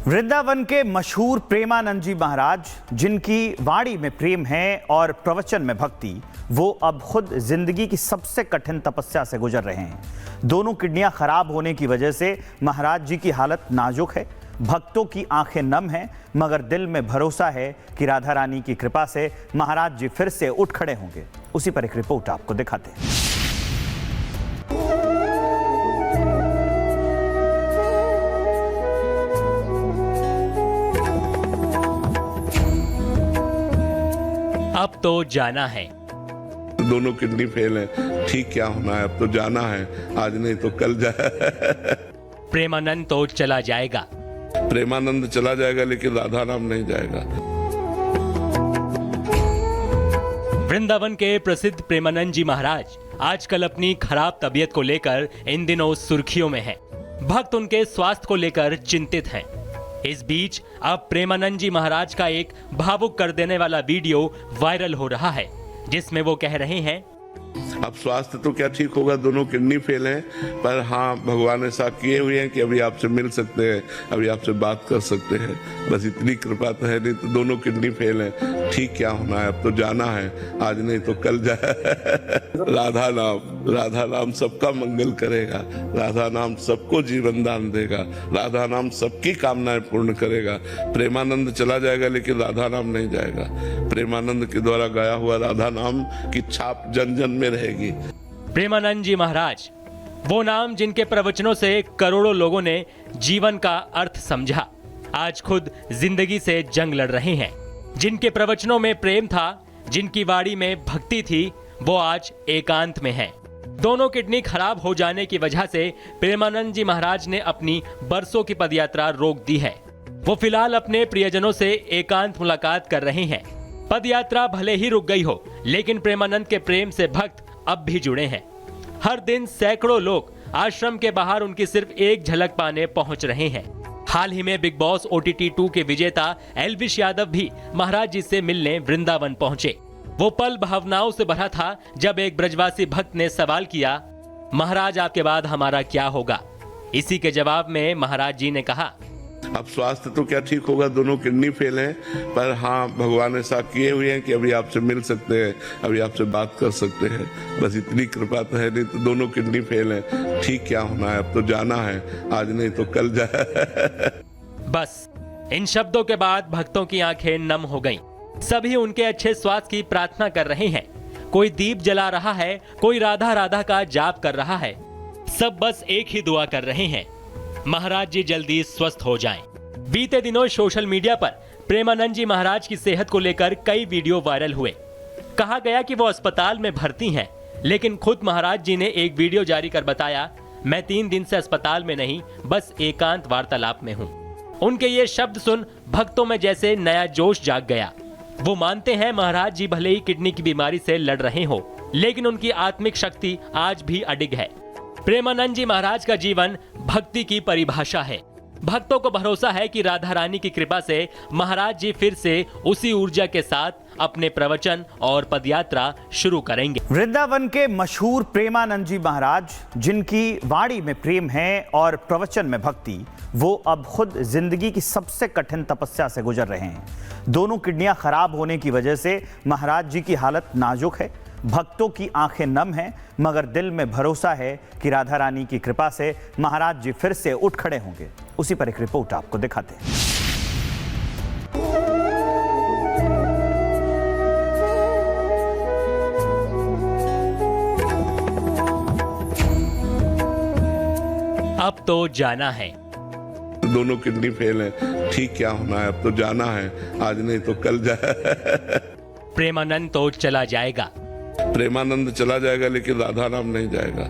वृंदावन के मशहूर प्रेमानंद जी महाराज, जिनकी वाणी में प्रेम है और प्रवचन में भक्ति, वो अब खुद जिंदगी की सबसे कठिन तपस्या से गुजर रहे हैं। दोनों किडनियां खराब होने की वजह से महाराज जी की हालत नाजुक है। भक्तों की आंखें नम हैं, मगर दिल में भरोसा है कि राधा रानी की कृपा से महाराज जी फिर से उठ खड़े होंगे। उसी पर एक रिपोर्ट आपको दिखाते हैं। अब तो जाना है। दोनों किडनी फेल हैं, ठीक क्या होना है, अब तो जाना है, आज नहीं तो कल जाए। प्रेमानंद तो चला जाएगा। प्रेमानंद चला जाएगा, लेकिन राधा नाम नहीं जाएगा। वृंदावन के प्रसिद्ध प्रेमानंद जी महाराज आजकल अपनी खराब तबीयत को लेकर इन दिनों सुर्खियों में हैं। भक्त उनके स्वास्थ्य को लेकर चिंतित हैं। इस बीच अब प्रेमानंद जी महाराज का एक भावुक कर देने वाला वीडियो वायरल हो रहा है, जिसमें वो कह रहे हैं, अब स्वास्थ्य तो क्या ठीक होगा, दोनों किडनी फेल हैं, पर हाँ भगवान ऐसा किए हुए हैं कि अभी आपसे मिल सकते हैं, अभी आपसे बात कर सकते हैं। बस इतनी कृपा तो है, नहीं तो दोनों किडनी फेल हैं, ठीक क्या होना है, अब तो जाना है, आज नहीं तो कल जाए। राधा नाम सबका मंगल करेगा। राधा नाम सबको जीवन दान देगा। राधा नाम सबकी कामनाएं पूर्ण करेगा। प्रेमानंद चला जाएगा, लेकिन राधा नाम नहीं जाएगा। प्रेमानंद के द्वारा गाया हुआ राधा नाम की छाप जन जन में रहेगी। प्रेमानंद जी महाराज, वो नाम जिनके प्रवचनों से करोड़ों लोगों ने जीवन का अर्थ समझा, आज खुद जिंदगी से जंग लड़ रहे हैं। जिनके प्रवचनों में प्रेम था, जिनकी वाणी में भक्ति थी, वो आज एकांत में है। दोनों किडनी खराब हो जाने की वजह से प्रेमानंद जी महाराज ने अपनी बरसों की पदयात्रा रोक दी है। वो फिलहाल अपने प्रियजनों से एकांत मुलाकात कर रहे हैं। पदयात्रा भले ही रुक गई हो, लेकिन प्रेमानंद के प्रेम से भक्त अब भी जुड़े हैं। हर दिन सैकड़ों लोग आश्रम के बाहर उनकी सिर्फ एक झलक पाने पहुंच रहे हैं। हाल ही में बिग बॉस OTT 2 के विजेता एल्विश यादव भी महाराज जी से मिलने वृंदावन पहुंचे। वो पल भावनाओं से भरा था जब एक ब्रजवासी भक्त ने सवाल किया, महाराज आपके बाद हमारा क्या होगा? इसी के जवाब में महाराज जी ने कहा, अब स्वास्थ्य तो क्या ठीक होगा, दोनों किडनी फेल हैं, पर हाँ भगवान ऐसा किए हुए हैं कि अभी आपसे मिल सकते हैं, अभी आपसे बात कर सकते हैं। बस इतनी कृपा तो है, नहीं तो दोनों किडनी फेल हैं, ठीक क्या होना है, अब तो जाना है, आज नहीं तो कल जाए। बस इन शब्दों के बाद भक्तों की आंखें नम हो गईं। सभी उनके अच्छे स्वास्थ्य की प्रार्थना कर रहे हैं। कोई दीप जला रहा है, कोई राधा राधा का जाप कर रहा है। सब बस एक ही दुआ कर रहे हैं, महाराज जी जल्दी स्वस्थ हो जाएं। बीते दिनों सोशल मीडिया पर प्रेमानंद जी महाराज की सेहत को लेकर कई वीडियो वायरल हुए। कहा गया कि वो अस्पताल में भर्ती हैं, लेकिन खुद महाराज जी ने एक वीडियो जारी कर बताया, मैं 3 दिन से अस्पताल में नहीं, बस एकांत वार्तालाप में हूँ। उनके ये शब्द सुन भक्तों में जैसे नया जोश जाग गया। वो मानते हैं महाराज जी भले ही किडनी की बीमारी से लड़ रहे हो, लेकिन उनकी आत्मिक शक्ति आज भी अडिग है। प्रेमानंद जी महाराज का जीवन भक्ति की परिभाषा है। भक्तों को भरोसा है कि राधा रानी की कृपा से महाराज जी फिर से उसी ऊर्जा के साथ अपने प्रवचन और पदयात्रा शुरू करेंगे। वृंदावन के मशहूर प्रेमानंद जी महाराज, जिनकी वाणी में प्रेम है और प्रवचन में भक्ति, वो अब खुद जिंदगी की सबसे कठिन तपस्या से गुजर रहे हैं। दोनों किडनियां खराब होने की वजह से महाराज जी की हालत नाजुक है। भक्तों की आंखें नम हैं, मगर दिल में भरोसा है कि राधा रानी की कृपा से महाराज जी फिर से उठ खड़े होंगे। उसी पर एक रिपोर्ट आपको दिखाते हैं। अब तो जाना है। दोनों किडनी फेल हैं, ठीक क्या होना है, अब तो जाना है, आज नहीं तो कल जाए। प्रेमानंद तो चला जाएगा। प्रेमानंद चला जाएगा, लेकिन राधा नाम नहीं जाएगा।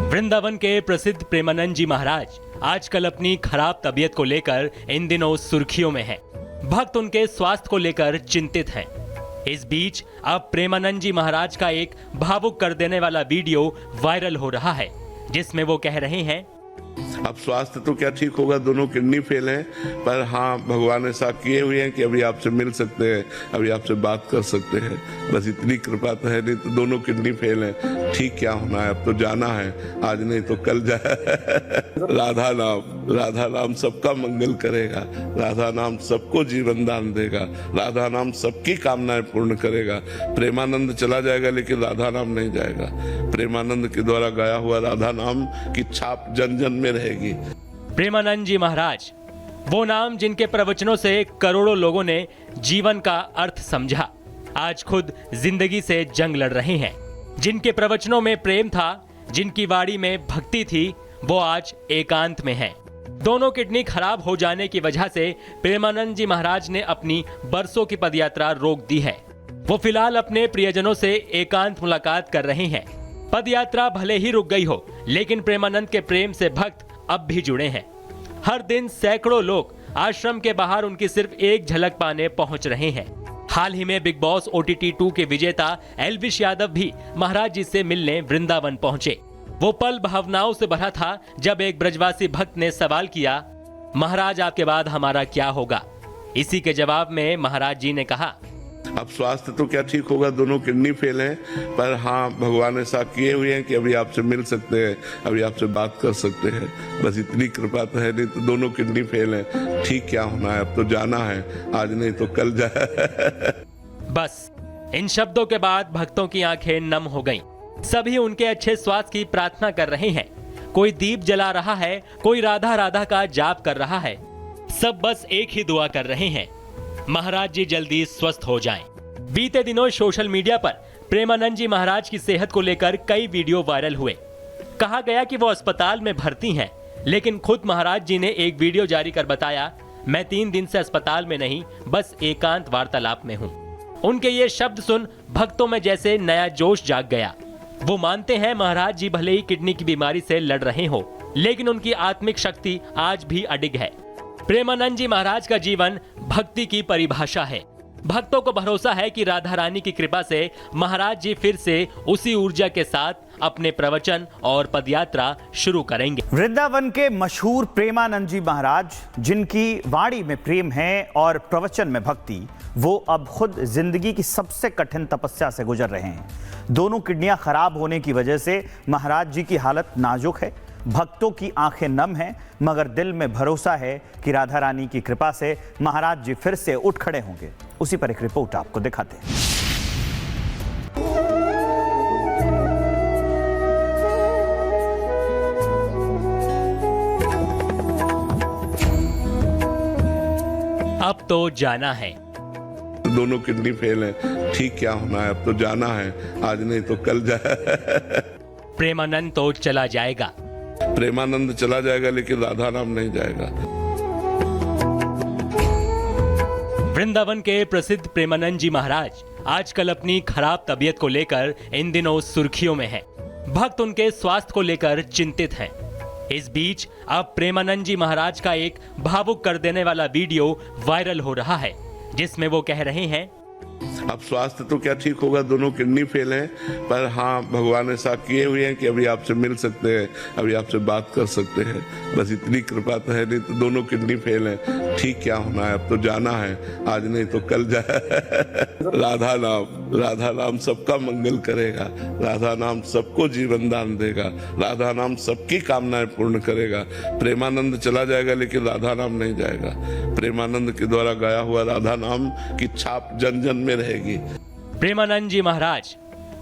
वृंदावन के प्रसिद्ध प्रेमानंद जी महाराज आजकल अपनी खराब तबीयत को लेकर इन दिनों सुर्खियों में हैं। भक्त उनके स्वास्थ्य को लेकर चिंतित हैं। इस बीच अब प्रेमानंद जी महाराज का एक भावुक कर देने वाला वीडियो वायरल हो रहा है, जिसमें वो कह रहे हैं, अब स्वास्थ्य तो क्या ठीक होगा, दोनों किडनी फेल हैं, पर हाँ भगवान ऐसा किए हुए हैं कि अभी आपसे मिल सकते हैं, अभी आपसे बात कर सकते हैं। बस इतनी कृपा तो है, नहीं तो दोनों किडनी फेल हैं। ठीक क्या होना है, अब तो जाना है, आज नहीं तो कल जाए। राधा नाम सबका मंगल करेगा, राधा नाम सबको जीवन दान देगा, राधा नाम सबकी कामनाएं पूर्ण करेगा। प्रेमानंद चला जाएगा लेकिन राधा नाम नहीं जाएगा। प्रेमानंद के द्वारा गाया हुआ राधा नाम की छाप जन जन में रहेगी। प्रेमानंद जी महाराज, वो नाम जिनके प्रवचनों से करोड़ों लोगों ने जीवन का अर्थ समझा, आज खुद जिंदगी से जंग लड़ रहे हैं। जिनके प्रवचनों में प्रेम था, जिनकी वाणी में भक्ति थी, वो आज एकांत में हैं। दोनों किडनी खराब हो जाने की वजह से प्रेमानंद जी महाराज ने अपनी बरसों की पदयात्रा रोक दी है। वो फिलहाल अपने प्रियजनों से एकांत मुलाकात कर रहे हैं। पदयात्रा भले ही रुक गई हो, लेकिन प्रेमानंद के प्रेम से भक्त अब भी जुड़े हैं। हर दिन सैकड़ों लोग आश्रम के बाहर उनकी सिर्फ एक झलक पाने पहुंच रहे हैं। हाल ही में बिग बॉस OTT 2 के विजेता एल्विश यादव भी महाराज जी से मिलने वृंदावन पहुंचे। वो पल भावनाओं से भरा था जब एक ब्रजवासी भक्त ने सवाल किया, महाराज आपके बाद हमारा क्या होगा? इसी के जवाब में महाराज जी ने कहा, अब स्वास्थ्य तो क्या ठीक होगा, दोनों किडनी फेल हैं, पर हाँ भगवान ऐसा किए हुए हैं कि अभी आपसे मिल सकते हैं, अभी आपसे बात कर सकते हैं। बस इतनी कृपा तो है, नहीं तो दोनों किडनी फेल हैं। ठीक क्या होना है, अब तो जाना है, आज नहीं तो कल जाए। बस इन शब्दों के बाद भक्तों की आंखें नम हो गईं। सभी उनके अच्छे स्वास्थ्य की प्रार्थना कर रहे हैं। कोई दीप जला रहा है, कोई राधा राधा का जाप कर रहा है। सब बस एक ही दुआ कर रहे हैं, महाराज जी जल्दी स्वस्थ हो जाएं। बीते दिनों सोशल मीडिया पर प्रेमानंद जी महाराज की सेहत को लेकर कई वीडियो वायरल हुए। कहा गया कि वो अस्पताल में भर्ती हैं, लेकिन खुद महाराज जी ने एक वीडियो जारी कर बताया, मैं 3 दिन से अस्पताल में नहीं, बस एकांत वार्तालाप में हूं। उनके ये शब्द सुन भक्तों में जैसे नया जोश जाग गया। वो मानते हैं महाराज जी भले ही किडनी की बीमारी से लड़ रहे हो, लेकिन उनकी आत्मिक शक्ति आज भी अडिग है। प्रेमानंद जी महाराज का जीवन भक्ति की परिभाषा है। भक्तों को भरोसा है कि राधा रानी की कृपा से महाराज जी फिर से उसी ऊर्जा के साथ अपने प्रवचन और पदयात्रा शुरू करेंगे। वृंदावन के मशहूर प्रेमानंद जी महाराज, जिनकी वाणी में प्रेम है और प्रवचन में भक्ति, वो अब खुद जिंदगी की सबसे कठिन तपस्या से गुजर रहे हैं। दोनों किडनियां खराब होने की वजह से महाराज जी की हालत नाजुक है। भक्तों की आंखें नम हैं, मगर दिल में भरोसा है कि राधा रानी की कृपा से महाराज जी फिर से उठ खड़े होंगे। उसी पर एक रिपोर्ट आपको दिखाते हैं। अब तो जाना है। दोनों किडनी फेल हैं। ठीक क्या होना है, अब तो जाना है, आज नहीं तो कल जाए। प्रेमानंद तो चला जाएगा। प्रेमानंद चला जाएगा लेकिन राधा नाम नहीं जाएगा। वृंदावन के प्रसिद्ध प्रेमानंद जी महाराज आजकल अपनी खराब तबीयत को लेकर इन दिनों सुर्खियों में हैं। भक्त उनके स्वास्थ्य को लेकर चिंतित हैं। इस बीच अब प्रेमानंद जी महाराज का एक भावुक कर देने वाला वीडियो वायरल हो रहा है, जिसमें वो कह रहे हैं, अब स्वास्थ्य तो क्या ठीक होगा, दोनों किडनी फेल हैं, पर हाँ भगवान ऐसा किए हुए हैं कि अभी आपसे मिल सकते हैं, अभी आपसे बात कर सकते हैं। बस इतनी कृपा तो है, नहीं तो दोनों किडनी फेल हैं। ठीक क्या होना है, अब तो जाना है, आज नहीं तो कल जाए। राधा नाम सबका मंगल करेगा, राधा नाम सबको जीवन दान देगा, राधा नाम सबकी कामनाएं पूर्ण करेगा। प्रेमानंद चला जाएगा लेकिन राधा नाम नहीं जाएगा। प्रेमानंद के द्वारा गाया हुआ राधा नाम की छाप जन जन में रहेगी। प्रेमानंद जी महाराज,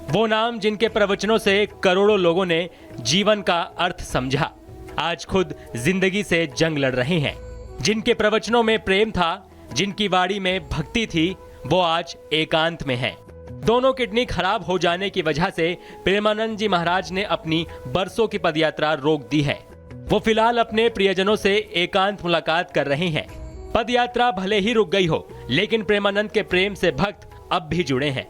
वो नाम जिनके प्रवचनों से करोड़ों लोगों ने जीवन का अर्थ समझा, आज खुद जिंदगी से जंग लड़ रहे हैं। जिनके प्रवचनों में प्रेम था, जिनकी वाणी में भक्ति थी, वो आज एकांत में हैं। दोनों किडनी खराब हो जाने की वजह से प्रेमानंद जी महाराज ने अपनी बरसों की पदयात्रा रोक दी है। वो फिलहाल अपने प्रियजनों से एकांत मुलाकात कर रहे हैं। पदयात्रा भले ही रुक गई हो, लेकिन प्रेमानंद के प्रेम से भक्त अब भी जुड़े हैं।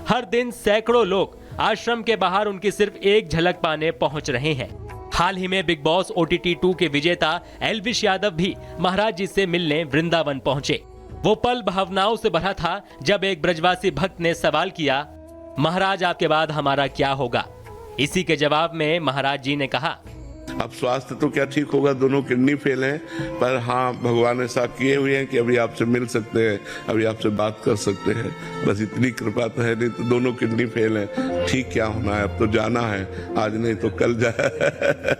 हर दिन सैकड़ों लोग आश्रम के बाहर उनकी सिर्फ एक झलक पाने पहुंच रहे हैं। हाल ही में बिग बॉस OTT 2 के विजेता एल्विश यादव भी महाराज जी से मिलने वृंदावन पहुंचे। वो पल भावनाओं से भरा था जब एक ब्रजवासी भक्त ने सवाल किया, महाराज आपके बाद हमारा क्या होगा? इसी के जवाब में महाराज जी ने कहा, अब स्वास्थ्य तो क्या ठीक होगा, दोनों किडनी फेल हैं, पर हाँ भगवान ऐसा किए हुए हैं कि अभी आपसे मिल सकते हैं, अभी आपसे बात कर सकते हैं, बस इतनी कृपा तो है, नहीं तो दोनों किडनी फेल हैं। ठीक क्या होना है, अब तो जाना है, आज नहीं तो कल जाए।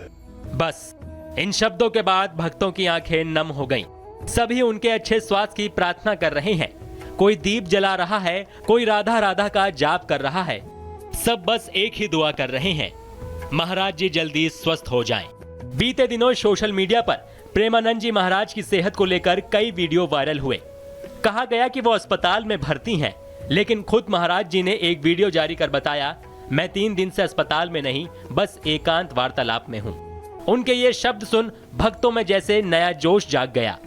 बस इन शब्दों के बाद भक्तों की आंखें नम हो गईं। सभी उनके अच्छे स्वास्थ्य की प्रार्थना कर रहे हैं। कोई दीप जला रहा है, कोई राधा राधा का जाप कर रहा है। सब बस एक ही दुआ कर रहे हैं, महाराज जी जल्दी स्वस्थ हो जाएं। बीते दिनों सोशल मीडिया पर प्रेमानंद जी महाराज की सेहत को लेकर कई वीडियो वायरल हुए। कहा गया कि वो अस्पताल में भर्ती हैं, लेकिन खुद महाराज जी ने एक वीडियो जारी कर बताया, मैं 3 दिन से अस्पताल में नहीं, बस एकांत वार्तालाप में हूँ। उनके ये शब्द सुन भक्तों में जैसे नया जोश जाग गया।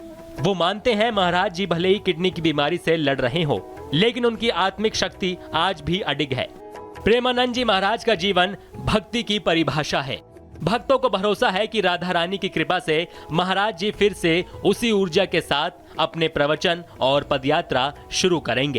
वो मानते हैं महाराज जी भले ही किडनी की बीमारी से लड़ रहे हो, लेकिन उनकी आत्मिक शक्ति आज भी अडिग है। प्रेमानंद जी महाराज का जीवन भक्ति की परिभाषा है। भक्तों को भरोसा है कि राधा रानी की कृपा से महाराज जी फिर से उसी ऊर्जा के साथ अपने प्रवचन और पदयात्रा शुरू करेंगे।